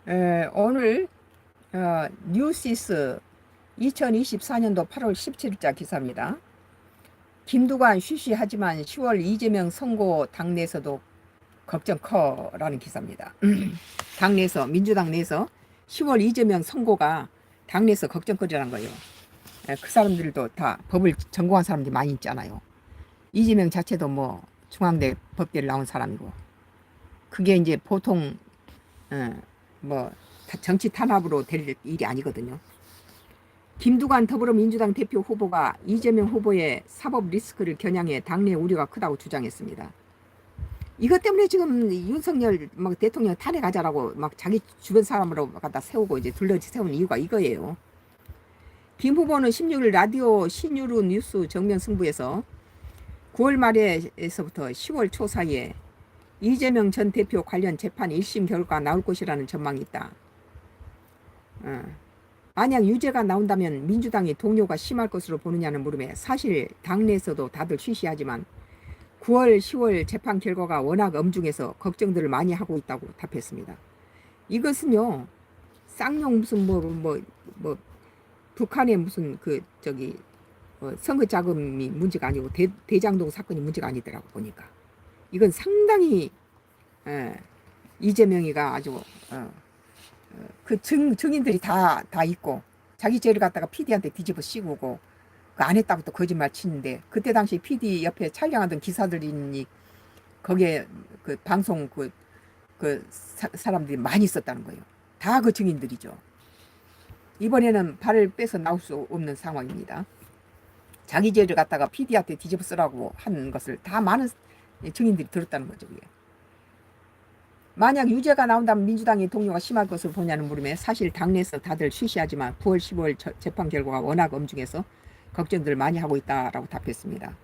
오늘 뉴시스 2024년도 8월 17일자 기사입니다. 김두관 쉬쉬하지만 10월 이재명 선거 당내에서도 걱정 커라는 기사입니다. 당내에서 민주당 내에서 10월 이재명 선거가 당내에서 걱정거리라는 거예요. 그 사람들도 다 법을 전공한 사람들이 많이 있잖아요. 이재명 자체도 뭐 중앙대 법대를 나온 사람이고, 그게 이제 보통 뭐 정치 탄압으로 될 일이 아니거든요. 김두관 더불어민주당 대표 후보가 이재명 후보의 사법 리스크를 겨냥해 당내 우려가 크다고 주장했습니다. 이것 때문에 지금 윤석열 막 대통령 탄핵하자라고 막 자기 주변 사람으로 갖다 세우고 이제 둘러지 세운 이유가 이거예요. 김 후보는 16일 라디오 신유루 뉴스 정면 승부에서 9월 말에서부터 10월 초 사이에 이재명 전 대표 관련 재판 1심 결과 나올 것이라는 전망이 있다. 만약 유죄가 나온다면 민주당이 동요가 심할 것으로 보느냐는 물음에 사실 당내에서도 다들 쉬쉬하지만 9월, 10월 재판 결과가 워낙 엄중해서 걱정들을 많이 하고 있다고 답했습니다. 이것은요, 쌍용 무슨 북한의 무슨 선거 자금이 문제가 아니고 대장동 사건이 문제가 아니더라고 보니까. 이건 상당히 이재명이가 아주 그 증인들이 다 있고 자기 죄를 갖다가 PD한테 뒤집어 씌우고 그 안 했다고 또 거짓말 치는데, 그때 당시 PD 옆에 촬영하던 기사들이 거기에 그 방송 사람들이 많이 있었다는 거예요. 다 그 증인들이죠. 이번에는 발을 빼서 나올 수 없는 상황입니다. 자기 죄를 갖다가 PD한테 뒤집어 쓰라고 하는 것을 다 많은 증인들이 들었다는 거죠. 그게. 만약 유죄가 나온다면 민주당의 동요가 심할 것으로 보냐는 물음에 사실 당내에서 다들 쉬쉬하지만 9월 10월 재판 결과가 워낙 엄중해서 걱정들을 많이 하고 있다라고 답했습니다.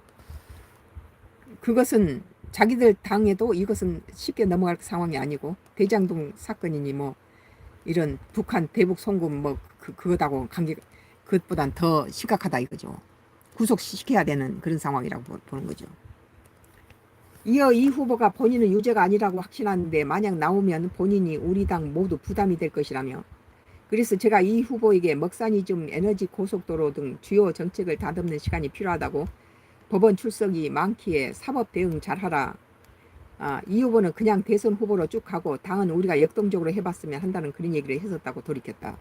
그것은 자기들 당에도 이것은 쉽게 넘어갈 상황이 아니고 대장동 사건이니 뭐 이런 북한 대북 송금 그거하고 관계, 그것보단 더 심각하다 이거죠. 구속시켜야 되는 그런 상황이라고 보는 거죠. 이어 이 후보가 본인은 유죄가 아니라고 확신하는데 만약 나오면 본인이 우리 당 모두 부담이 될 것이라며, 그래서 제가 이 후보에게 먹사니즘, 에너지 고속도로 등 주요 정책을 다듬는 시간이 필요하다고, 법원 출석이 많기에 사법 대응 잘하라. 이 후보는 그냥 대선 후보로 쭉 가고 당은 우리가 역동적으로 해봤으면 한다는 그런 얘기를 했었다고 돌이켰다.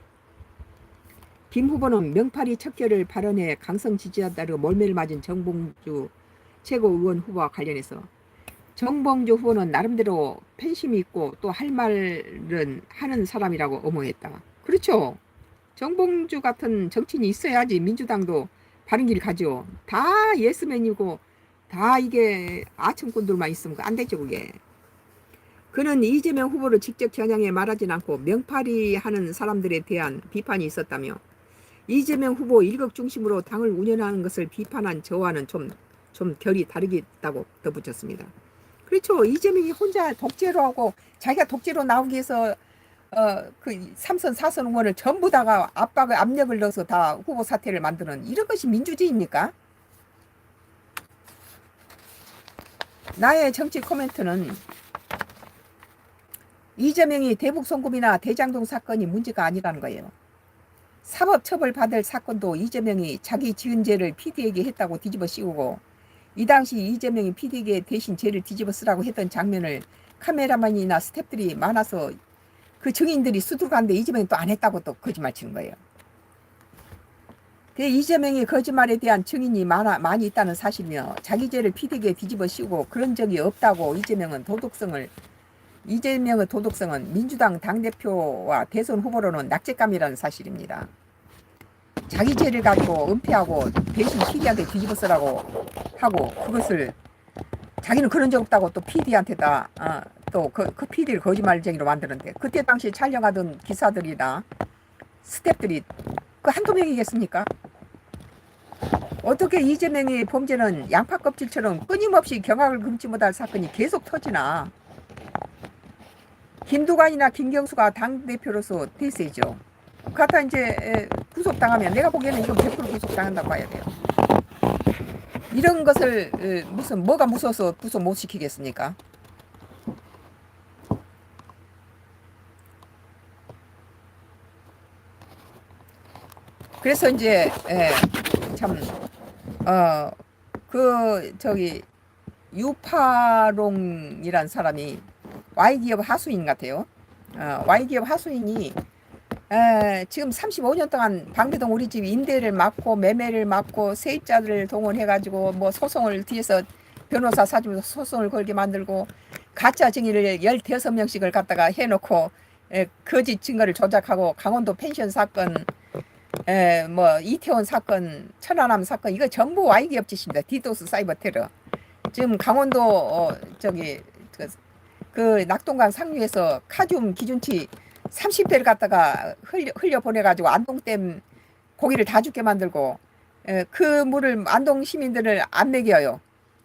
김 후보는 명파리 척결을 발언해 강성 지지자들로 몰매를 맞은 정봉주 최고의원 후보와 관련해서 정봉주 후보는 나름대로 팬심이 있고 또 할 말은 하는 사람이라고 엄호했다. 그렇죠. 정봉주 같은 정치인이 있어야지 민주당도 바른 길 가죠. 다 예스맨이고 다 이게 아청꾼들만 있으면 안 되죠, 그게. 그는 이재명 후보를 직접 겨냥해 말하진 않고 명파리 하는 사람들에 대한 비판이 있었다며, 이재명 후보 일극 중심으로 당을 운영하는 것을 비판한 저와는 좀 결이 다르겠다고 덧붙였습니다. 그렇죠. 이재명이 혼자 독재로 하고 자기가 독재로 나오기 위해서 그 3선 4선 의원을 전부 다가 압력을 넣어서 다 후보 사퇴를 만드는 이런 것이 민주주의입니까? 나의 정치 코멘트는 이재명이 대북 송금이나 대장동 사건이 문제가 아니라는 거예요. 사법 처벌 받을 사건도 이재명이 자기 지은 죄를 PD에게 했다고 뒤집어 씌우고, 이 당시 이재명이 PD에게 대신 죄를 뒤집어 쓰라고 했던 장면을 카메라만이나 스태프들이 많아서 그 증인들이 수두룩한데 이재명이 또 안 했다고 또 거짓말 치는 거예요. 이재명이 거짓말에 대한 증인이 많이 있다는 사실이며 자기 죄를 PD에게 뒤집어 씌우고 그런 적이 없다고 이재명의 도덕성은 민주당 당대표와 대선 후보로는 낙제감이라는 사실입니다. 자기 죄를 가지고 은폐하고 대신 PD한테 뒤집어 쓰라고 하고, 그것을 자기는 그런 적 없다고 또 PD한테다 또 그 PD를 거짓말쟁이로 만드는데, 그때 당시 촬영하던 기사들이나 스태프들이 그 한두 명이겠습니까? 어떻게 이재명의 범죄는 양파 껍질처럼 끊임없이 경악을 금치 못할 사건이 계속 터지나. 김두관이나 김경수가 당대표로서 대세죠. 그렇다 이제 구속당하면 내가 보기에는 이건 100% 구속당한다고 봐야 돼요. 이런 것을 뭐가 무서워서 구속 못 시키겠습니까? 그래서 이제 참 그 저기 유파롱이란 사람이 Y기업 하수인 같아요. Y기업 하수인이 지금 35년 동안 방배동 우리 집 임대를 맡고 매매를 맡고 세입자들을 동원해가지고 뭐 소송을 뒤에서 변호사 사주면서 소송을 걸게 만들고 가짜 증인을 15명씩을 갖다가 해놓고 거짓 증거를 조작하고 강원도 펜션 사건, 뭐 이태원 사건, 천안함 사건 이거 전부 Y기업 짓입니다. 디도스 사이버 테러. 지금 강원도 저기 그 낙동강 상류에서 카듐 기준치 30배를 갖다가 흘려 보내가지고 안동댐 고기를 다 죽게 만들고 그 물을 안동 시민들을 안 먹여요.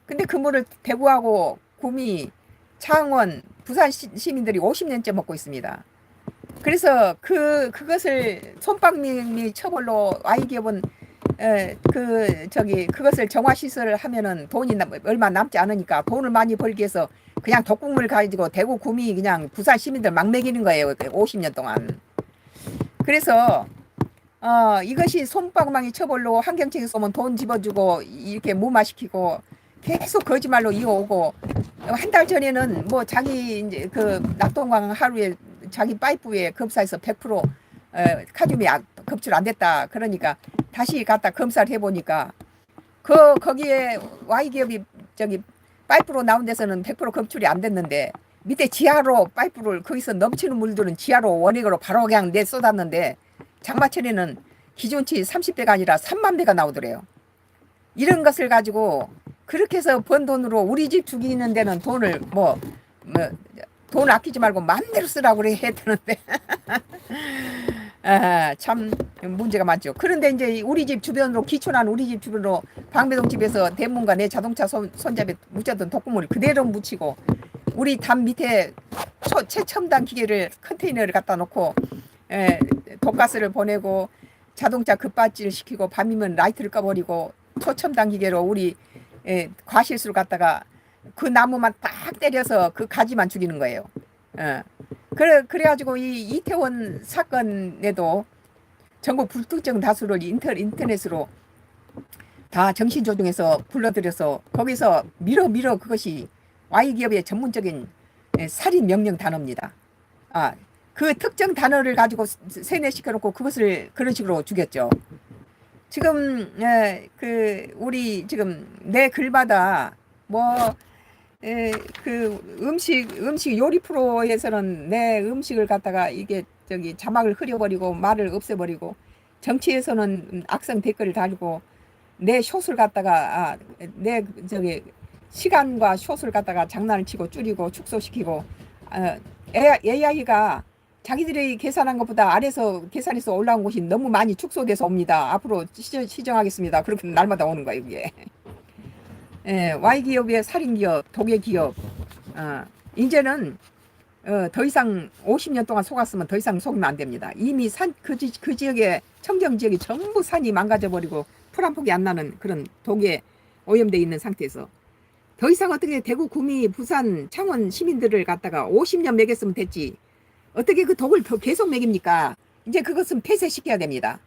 근데 그 물을 대구하고 구미, 창원, 부산 시민들이 50년째 먹고 있습니다. 그래서 그것을 솜방미 처벌로 Y기업은 그것을 정화 시설을 하면은 돈이 얼마 남지 않으니까 돈을 많이 벌기 위해서 그냥 독국물 가지고 대구 구미 그냥 부산 시민들 막 먹이는 거예요. 50년 동안. 그래서 이것이 솜방망이 처벌로 환경청에서 오면 돈 집어주고 이렇게 무마시키고 계속 거짓말로 이어오고 한 달 전에는 뭐 자기 이제 그 낙동강 하루에 자기 파이프에 검사해서 100% 카듐이 검출 안 됐다. 그러니까 다시 갖다 검사를 해보니까 거기에 Y기업이 저기 파이프로 나온 데서는 100% 검출이 안 됐는데 밑에 지하로 파이프를 거기서 넘치는 물들은 지하로 원액으로 바로 그냥 내쏟았는데 장마철에는 기준치 30배가 아니라 3만 배가 나오더래요. 이런 것을 가지고 그렇게 해서 번 돈으로 우리 집 죽이는 데는 돈을 돈 아끼지 말고 마음대로 쓰라고 그래 했다는데 참 문제가 많죠. 그런데 이제 우리 집 주변으로 기촌한 우리 집 주변으로 방배동 집에서 대문과 내 자동차 손잡이 묻혔던 독극물을 그대로 묻히고 우리 담 밑에 최첨단 기계를 컨테이너를 갖다 놓고 독가스를 보내고 자동차 급발진을 시키고 밤이면 라이트를 꺼버리고 초첨단 기계로 우리 과실수를 갖다가 그 나무만 딱 때려서 그 가지만 죽이는 거예요. 그래가지고 이 이태원 사건에도 전국 불특정 다수를 인터넷으로 다 정신조종해서 불러들여서 거기서 밀어 그것이 Y기업의 전문적인 살인 명령 단어입니다. 그 특정 단어를 가지고 세뇌시켜놓고 그것을 그런 식으로 죽였죠. 지금 우리 지금 내 글마다 그 음식 요리 프로에서는 내 음식을 갖다가 이게 저기 자막을 흐려버리고 말을 없애버리고 정치에서는 악성 댓글을 달고 내 숏을 갖다가 내 저기 시간과 숏을 갖다가 장난을 치고 줄이고 축소시키고 AI가 자기들이 계산한 것보다 아래서 계산해서 올라온 것이 너무 많이 축소돼서 옵니다. 앞으로 시정하겠습니다. 그렇게 날마다 오는 거예요, 이게. Y기업의 살인기업, 독일기업. 이제는 더 이상 50년 동안 속았으면 더 이상 속으면 안 됩니다. 이미 그 지역에 청정 지역이 전부 산이 망가져버리고 풀 한 폭이 안 나는 그런 독에 오염돼 있는 상태에서 더 이상 어떻게 대구, 구미, 부산, 창원 시민들을 갖다가 50년 먹였으면 됐지. 어떻게 그 독을 더 계속 먹입니까? 이제 그것은 폐쇄시켜야 됩니다.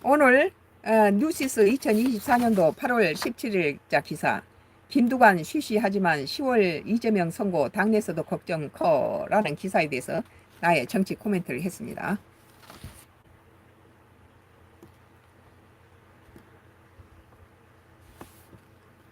오늘 뉴시스 2024년도 8월 17일자 기사 김두관 쉬쉬하지만 10월 이재명 선거 당내에서도 걱정 커라는 기사에 대해서 나의 정치 코멘트를 했습니다.